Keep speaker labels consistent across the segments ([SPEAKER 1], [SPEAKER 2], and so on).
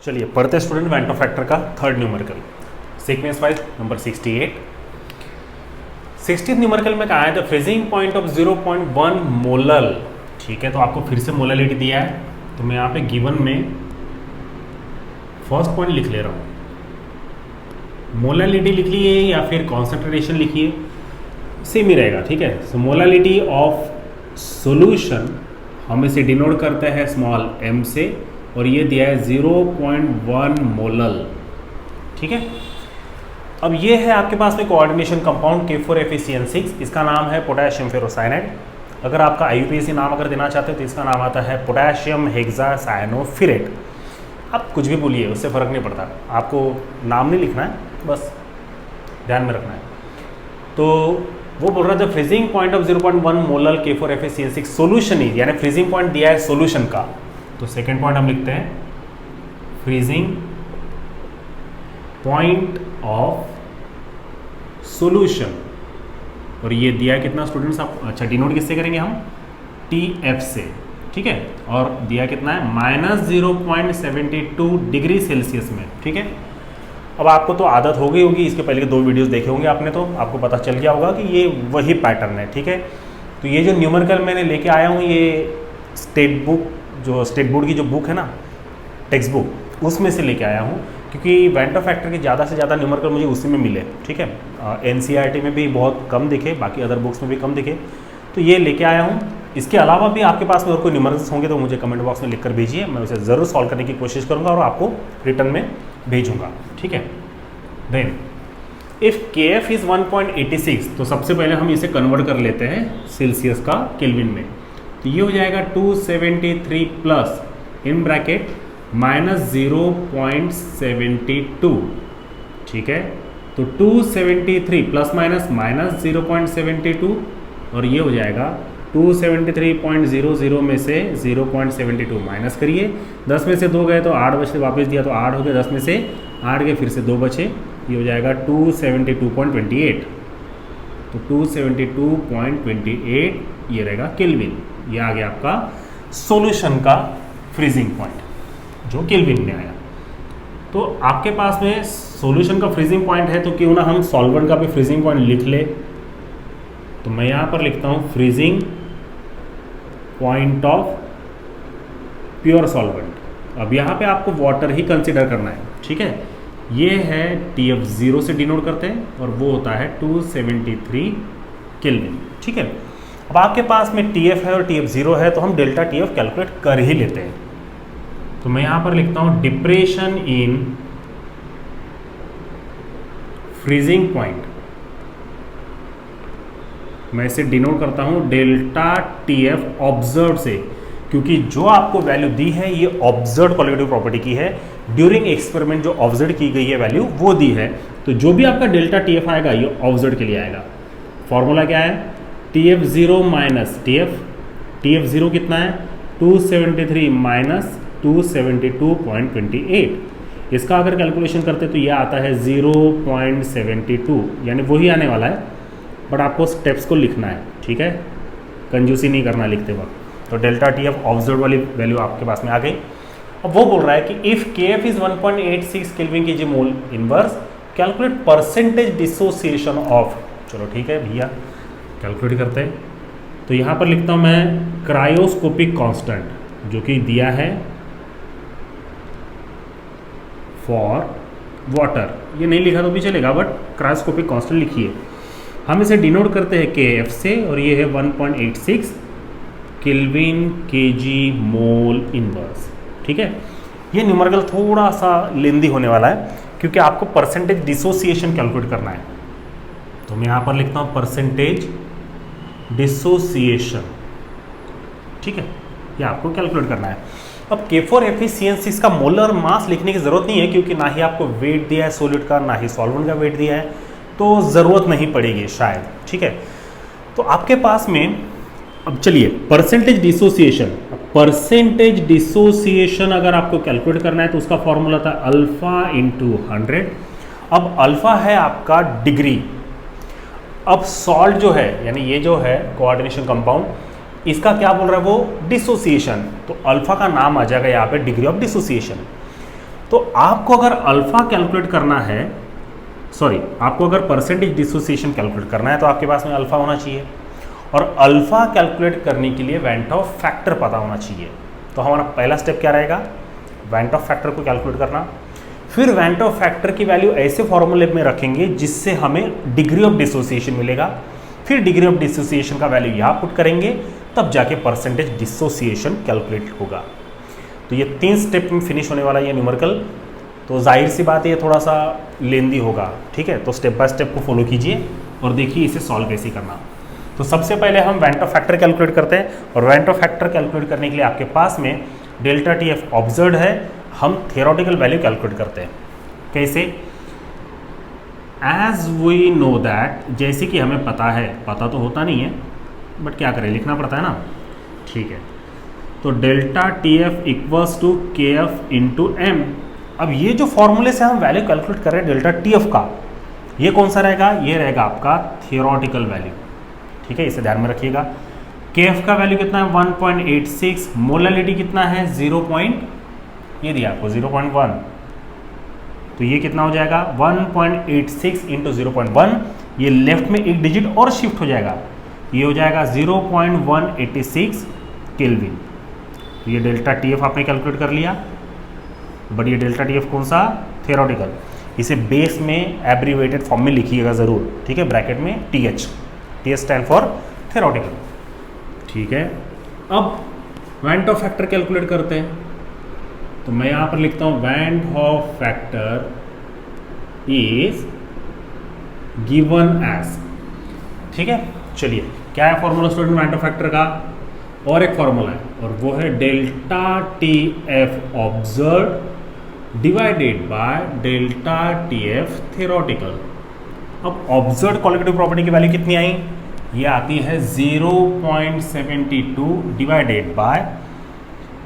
[SPEAKER 1] चलिए पढ़ते student Vento factor का third numerical sequence wise number 68। 60th numerical में कहा है the freezing point of 0.1 molal. ठीक है, तो आपको फिर से मोललिटी दिया है, तो मैं यहाँ पे गिवन में फर्स्ट पॉइंट लिख ले रहा हूँ। मोललिटी लिख लिए या फिर कॉन्सेंट्रेशन लिखिए, सेम ही रहेगा। ठीक है, सो मोललिटी ऑफ सॉल्यूशन हम इसे डिनोट करते हैं स्मॉल m से, और ये दिया है 0.1 मोलल। ठीक है, अब ये है आपके पास में कोऑर्डिनेशन कंपाउंड K4FeCN6, इसका नाम है पोटेशियम फेरोसाइनाइड। अगर आपका IUPAC नाम अगर देना चाहते हो तो इसका नाम आता है पोटेशियम हेक्सासाइनोफिरेट। आप कुछ भी बोलिए, उससे फ़र्क नहीं पड़ता, आपको नाम नहीं लिखना है, बस ध्यान में रखना है। तो वो बोल रहा था freezing point of 0.1 molal K4FeCN6 solution ही, यानी फ्रीजिंग पॉइंट दिया है सोल्यूशन का। तो सेकेंड पॉइंट हम लिखते हैं फ्रीजिंग पॉइंट ऑफ सॉल्यूशन, और ये दिया है कितना स्टूडेंट्स आप, अच्छा डिनोट किससे करेंगे हम, TF से। ठीक है, और दिया कितना है -0.72 डिग्री सेल्सियस में। ठीक है, अब आपको तो आदत हो गई होगी, इसके पहले के 2 वीडियोस देखे होंगे आपने, तो आपको पता चल गया होगा कि ये वही पैटर्न है। ठीक है, तो ये जो न्यूमेरिकल मैंने लेके आया हूँ, ये स्टेट बोर्ड की जो बुक है ना, टेक्स्ट बुक, उसमें से लेके आया हूँ, क्योंकि वेंटो फैक्टर के ज़्यादा से ज़्यादा न्यूमेरिकल मुझे उसी में मिले। ठीक है, NCERT में भी बहुत कम दिखे, बाकी अदर बुक्स में भी कम दिखे, तो ये लेके आया हूँ। इसके अलावा भी आपके पास में और कोई न्यूमेरिकल्स होंगे तो मुझे कमेंट बॉक्स में लिख कर भेजिए, मैं उसे ज़रूर सॉल्व करने की कोशिश करूँगा और आपको रिटर्न में भेजूँगा। ठीक है, देन इफ़ KF इज़ 1.86, तो सबसे पहले हम इसे कन्वर्ट कर लेते हैं सेल्सियस का केल्विन में, तो ये हो जाएगा 273 प्लस इन ब्रैकेट -0.72। ठीक है, तो 273 प्लस माइनस -0.72, और ये हो जाएगा 273.00 में से 0.72 माइनस करिए, 10 में से 2 गए तो 8 बचे, वापस दिया तो 8 हो गया, 10 में से 8 गए फिर से 2 बचे, ये हो जाएगा 272.28। तो 272.28 ये रहेगा केल्विन। ये आ गया आपका सॉल्यूशन का फ्रीजिंग पॉइंट जो केल्विन में आया। तो आपके पास में सॉल्यूशन का फ्रीजिंग पॉइंट है, तो क्यों ना हम सॉल्वेंट का भी फ्रीजिंग पॉइंट लिख ले। तो मैं यहाँ पर लिखता हूँ freezing point of pure solvent. अब यहाँ पे आपको वाटर ही कंसिडर करना है। ठीक है, ये है TF 0 से डिनोट करते हैं, और वो होता है 273 केल्विन। ठीक है, अब आपके पास में TF है और TF 0 है, तो हम डेल्टा TF कैलकुलेट कर ही लेते हैं। तो मैं यहाँ पर लिखता हूँ डिप्रेशन इन फ्रीजिंग पॉइंट, मैं इसे डिनोट करता हूँ डेल्टा TF ऑब्जर्व से, क्योंकि जो आपको वैल्यू दी है ये ऑब्जर्व कोलिगेटिव प्रॉपर्टी की है, ड्यूरिंग एक्सपेरिमेंट जो ऑब्जर्व की गई है वैल्यू वो दी है, तो जो भी आपका डेल्टा TF आएगा ये ऑब्जर्व के लिए आएगा। फॉर्मूला क्या है, TF 0 माइनस TF 0 कितना है 273 माइनस 272.28, इसका अगर कैलकुलेशन करते तो ये आता है 0.72, यानी वही आने वाला है, बट आपको स्टेप्स को लिखना है। ठीक है, कंजूसी नहीं करना लिखते वक्त। तो डेल्टा TF ऑब्जर्व वाली वैल्यू आपके पास में आ गई। अब वो बोल रहा है कि if KF is 1.86 kelvin K G mole inverse, calculate percentage dissociation of. चलो ठीक है भैया, कैलकुलेट करते हैं। तो यहाँ पर लिखता हूँ मैं क्रायोस्कोपिक कांस्टेंट, जो कि दिया है फॉर वाटर। ये नहीं लिखा तो भी चलेगा, बट क्रायोस्कोपिक कांस्टेंट लिखिए। हम इसे डिनोट करते हैं KF से, और ये है 1.86 केल्विन kg मोल इनवर्स। ठीक है, ये न्यूमेरिकल थोड़ा सा लेंदी होने वाला है, क्योंकि आपको परसेंटेज डिसोसिएशन कैलकुलेट करना है। तो मैं यहाँ पर लिखता हूँ परसेंटेज डिसोसिएशन। ठीक है, ये आपको कैलकुलेट करना है। अब K4FeCN6 का मोलर मास लिखने की ज़रूरत नहीं है, क्योंकि ना ही आपको वेट दिया है सॉल्यूट का, ना ही सॉल्वेंट का वेट दिया है, तो ज़रूरत नहीं पड़ेगी शायद। ठीक है, तो आपके पास में अब चलिए परसेंटेज डिसोसिएशन अगर आपको कैलकुलेट करना है तो उसका फॉर्मूला था अल्फा इंटू 100। अब अल्फा है आपका डिग्री। अब सॉल्ट जो है, यानी ये जो है कोऑर्डिनेशन कंपाउंड, इसका क्या बोल रहा है वो डिसोसिएशन, तो अल्फा का नाम आ जाएगा यहाँ पे डिग्री ऑफ डिसोसिएशन। तो आपको अगर अल्फा कैलकुलेट करना है, आपको अगर परसेंटेज डिसोसिएशन कैलकुलेट करना है तो आपके पास में अल्फा होना चाहिए, और अल्फा कैलकुलेट करने के लिए वेंट ऑफ फैक्टर पता होना चाहिए। तो हमारा पहला स्टेप क्या रहेगा, वेंट ऑफ फैक्टर को कैलकुलेट करना। फिर वेंट ऑफ फैक्टर की वैल्यू ऐसे फॉर्मूले में रखेंगे जिससे हमें डिग्री ऑफ डिसोसिएशन मिलेगा। फिर डिग्री ऑफ डिसोसिएशन का वैल्यू यहाँ पुट करेंगे, तब जाके परसेंटेज डिसोसिएशन कैलकुलेट होगा। तो ये 3 स्टेप में फिनिश होने वाला ये न्यूमेरिकल। तो जाहिर सी बात है ये थोड़ा सा लेंदी होगा, ठीक है। तो स्टेप बाय स्टेप को फॉलो कीजिए और देखिए इसे सॉल्व कैसे करना। तो सबसे पहले हम वेंट ऑफ फैक्टर कैलकुलेट करते हैं, और वेंट ऑफ फैक्टर कैलकुलेट करने के लिए आपके पास में डेल्टा टी एफ ऑब्जर्व्ड है, हम थियोरेटिकल वैल्यू कैलकुलेट करते हैं। कैसे? एज वी नो दैट, जैसे कि हमें पता है, पता तो होता नहीं है बट क्या करें, लिखना पड़ता है ना, ठीक है। तो delta T F equals to K F into M. अब ये जो फॉर्मूले से हम वैल्यू कैलकुलेट कर रहे हैं डेल्टा टी एफ का, ये कौन सा रहेगा, ये रहेगा आपका थियोरेटिकल वैल्यू, ठीक है, इसे ध्यान में रखिएगा। के एफ का वैल्यू कितना है 1.86, मोलैलिटी कितना है 0. ये दिया आपको 0.1, तो ये कितना हो जाएगा 1.86 इंटू 0.1, ये लेफ्ट में एक डिजिट और शिफ्ट हो जाएगा, ये हो जाएगा 0.186 केल्विन। तो ये डेल्टा टी एफ आपने कैलकुलेट कर लिया, बट ये डेल्टा टी एफ कौन सा, थियोरेटिकल। इसे बेस में एब्रीवेटेड फॉर्म में लिखिएगा ज़रूर, ठीक है, ब्रैकेट में TH स्टैंड फॉर थियोरेटिकल, ठीक है। अब वेंट ऑफ फैक्टर कैलकुलेट करते हैं, तो मैं यहाँ पर लिखता हूँ van't Hoff factor is given as, ठीक है। चलिए क्या है formula student van't Hoff factor का, और एक फॉर्मूला है, और वो है delta T F observe divided by delta T F theoretical. अब ऑब्जर्व क्वालिटेटिव प्रॉपर्टी की वैल्यू कितनी आई, ये आती है 0.72 डिवाइडेड बाय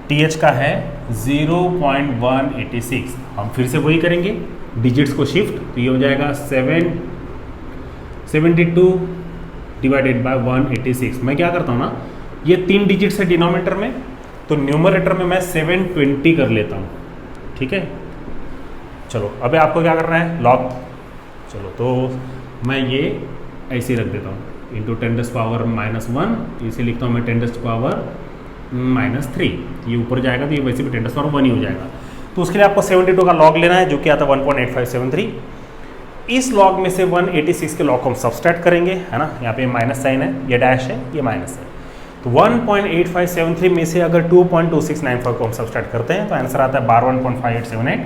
[SPEAKER 1] TH का है 0.186। हम फिर से वही करेंगे, डिजिट्स को शिफ्ट, तो ये हो जाएगा 772 डिवाइडेड बाय 186। मैं क्या करता हूँ ना, ये 3 डिजिट्स है डिनोमिनेटर में, तो न्यूमरेटर में मैं 720 कर लेता हूँ, ठीक है। चलो अब आपको क्या करना है, लॉग, चलो तो मैं ये ऐसे ही रख देता हूँ, इंटू 10⁻⁻1, इसे लिखता हूँ मैं 10⁻⁻3, ये ऊपर जाएगा तो ये वैसे भी 10⁻1 ही हो जाएगा। तो उसके लिए आपको 72 का लॉग लेना है, जो कि आता है 1.8573। इस लॉग में से 186 के लॉग को हम सब्सट्रैक्ट करेंगे, है ना, यहाँ पे माइनस साइन है, ये डैश है, ये माइनस है। तो 1.8573 में से अगर 2.2695 को हम सब्सट्रैक्ट करते हैं तो आंसर आता है 12.5878,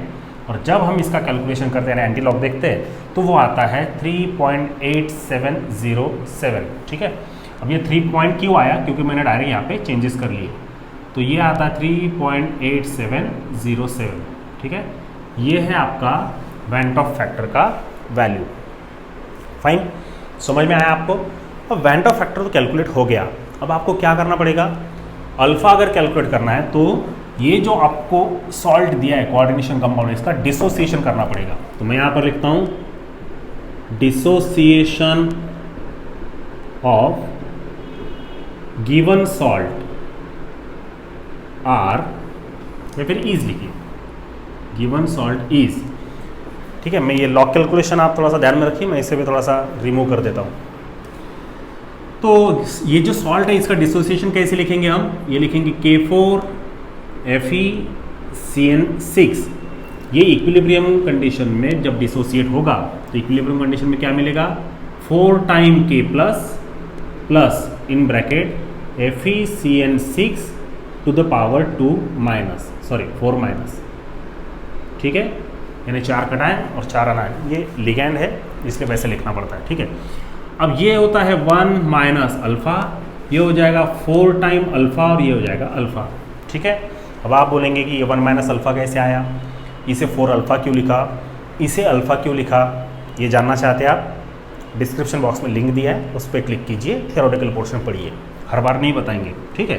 [SPEAKER 1] और जब हम इसका कैलकुलेशन करते हैं, एंटी लॉग देखते हैं, तो वो आता है 3.8707, ठीक है। अब ये 3 पॉइंट क्यों आया, क्योंकि मैंने डायरेक्ट यहाँ पे चेंजेस कर लिए, तो ये आता है 3.8707, ठीक है। ये है आपका वेंट ऑफ फैक्टर का वैल्यू। फाइन, समझ में आया आपको। अब वेंट ऑफ फैक्टर तो कैलकुलेट हो गया, अब आपको क्या करना पड़ेगा, अल्फा अगर कैलकुलेट करना है तो ये जो आपको सॉल्ट दिया है कोऑर्डिनेशन कंपाउंड, इसका डिसोसिएशन करना पड़ेगा। तो मैं यहाँ पर लिखता हूँ dissociation of given salt are, या फिर इज लिखिए, गिवन सॉल्ट इज, ठीक है। मैं ये लॉग कैलकुलेशन आप थोड़ा सा ध्यान में रखिए, मैं इसे भी थोड़ा सा रिमूव कर देता हूँ। तो ये जो सॉल्ट है इसका डिसोसिएशन कैसे लिखेंगे हम, ये लिखेंगे K4FeCN6। ये इक्विलिब्रियम कंडीशन में जब डिसोसिएट होगा तो इक्विलिब्रियम कंडीशन में क्या मिलेगा, 4 time K plus in bracket FeCN6 to the power 4 minus, ठीक है, यानी 4 कटाएं और 4 आनाएं, ये लिगैंड है इसलिए वैसे लिखना पड़ता है, ठीक है। अब ये होता है 1 माइनस अल्फ़ा, ये हो जाएगा 4 टाइम अल्फ़ा और ये हो जाएगा अल्फ़ा, ठीक है। अब आप बोलेंगे कि ये 1 माइनस अल्फ़ा कैसे आया, इसे 4 अल्फ़ा क्यों लिखा, इसे अल्फ़ा क्यों लिखा, ये जानना चाहते हैं आप, डिस्क्रिप्शन बॉक्स में लिंक दिया है, उस पर क्लिक कीजिए, थियोरेटिकल पोर्शन पढ़िए, हर बार नहीं बताएंगे, ठीक है।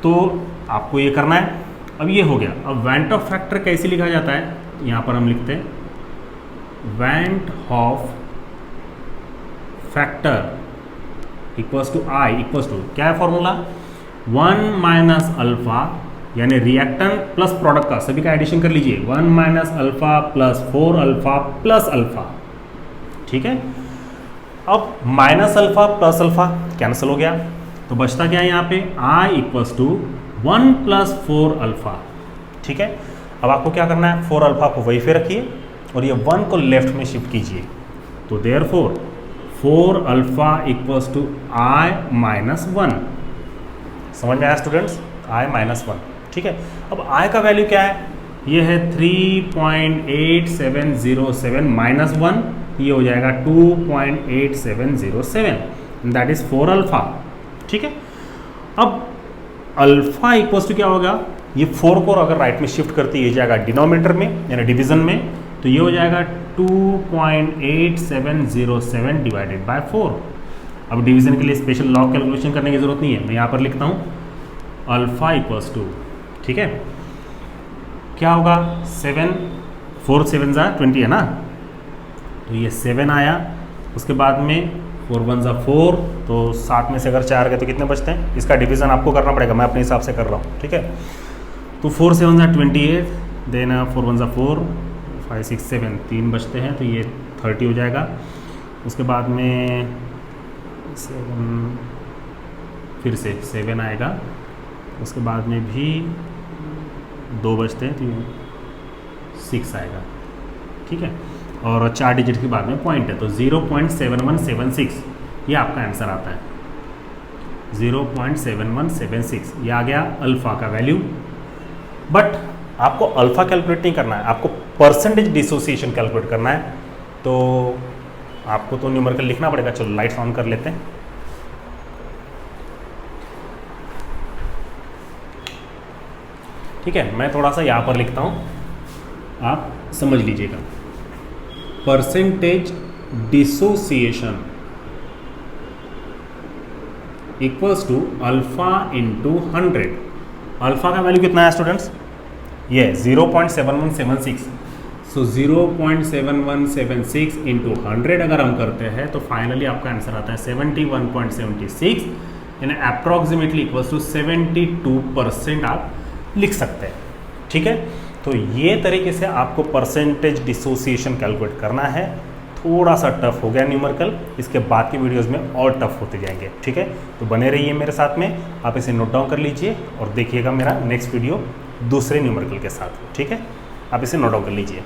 [SPEAKER 1] तो आपको ये करना है। अब ये हो गया। अब वेंट ऑफ फैक्टर कैसे लिखा जाता है, यहाँ पर हम लिखते हैं van't Hoff factor equals to I equals to, क्या है फॉर्मूला, 1 माइनस अल्फ़ा यानी रिएक्टेंट प्लस प्रोडक्ट का सभी का एडिशन कर लीजिए, 1 minus alpha plus 4 alpha plus alpha. ठीक है, अब minus alpha plus alpha cancel हो गया, तो बचता क्या है यहाँ पे, I equals to 1 plus 4 alpha. ठीक है, अब आपको क्या करना है, 4 अल्फा को वही पे रखिए और ये 1 को लेफ्ट में शिफ्ट कीजिए, तो therefore 4 alpha equals to I minus 1। समझ में आया स्टूडेंट्स, I माइनस 1। ठीक है, अब I का वैल्यू क्या है, ये है 3.8707 माइनस 1, ये हो जाएगा 2.8707, दैट इज 4 अल्फा। ठीक है, अब अल्फा इक्वल्स टू क्या होगा, ये 4 को अगर राइट में शिफ्ट करते ये जाएगा डिनोमिनेटर में यानी डिवीजन में, तो ये हो जाएगा 2.8707 डिवाइडेड बाय 4। अब डिवीजन के लिए स्पेशल लॉग कैलकुलेशन करने की जरूरत नहीं है, मैं यहाँ पर लिखता हूँ अल्फा इक्वल्स टू, ठीक है, क्या होगा 7, 4 7 ज़ा 20 है ना, तो ये 7 आया, उसके बाद में 4 1 ज़ा 4, तो 7 में से अगर 4 गए तो कितने बचते हैं, इसका डिवीज़न आपको करना पड़ेगा, मैं अपने हिसाब से कर रहा हूँ। ठीक है, तो 4 7 ज़ा 28, देन 4 1 ज़ा 4, 5 6 7, 3 बचते हैं, तो ये 30 हो जाएगा। उसके बाद में 7 फिर से 7 आएगा, उसके बाद में भी 2 बचते हैं, तो ये 6 आएगा। ठीक है, और 4 डिजिट के बाद में पॉइंट है, तो 0.7176 ये आपका आंसर आता है, 0.7176 ये आ गया अल्फ़ा का वैल्यू। बट आपको अल्फ़ा कैलकुलेट नहीं करना है, आपको परसेंटेज डिसोसिएशन कैलकुलेट करना है, तो आपको तो न्यूमेरिकल लिखना पड़ेगा। चलो लाइट्स ऑन कर लेते हैं। ठीक है, मैं थोड़ा सा यहाँ पर लिखता हूँ, आप समझ लीजिएगा। Percentage dissociation equals to alpha into 100। Alpha का वैल्यू कितना है स्टूडेंट्स, ये 0.7176। सो 0.7176 इंटू 100 अगर हम करते हैं तो फाइनली आपका आंसर आता है 71.76, यानी अप्रॉक्सीमेटली इक्वल्स टू 72% आप लिख सकते हैं। ठीक है, तो ये तरीके से आपको परसेंटेज डिसोसिएशन कैलकुलेट करना है। थोड़ा सा टफ हो गया न्यूमेरिकल, इसके बाद की वीडियोस में और टफ होते जाएंगे। ठीक है, तो बने रहिए मेरे साथ में, आप इसे नोट डाउन कर लीजिए और देखिएगा मेरा नेक्स्ट वीडियो दूसरे न्यूमेरिकल के साथ। ठीक है, आप इसे नोट डाउन कर लीजिए।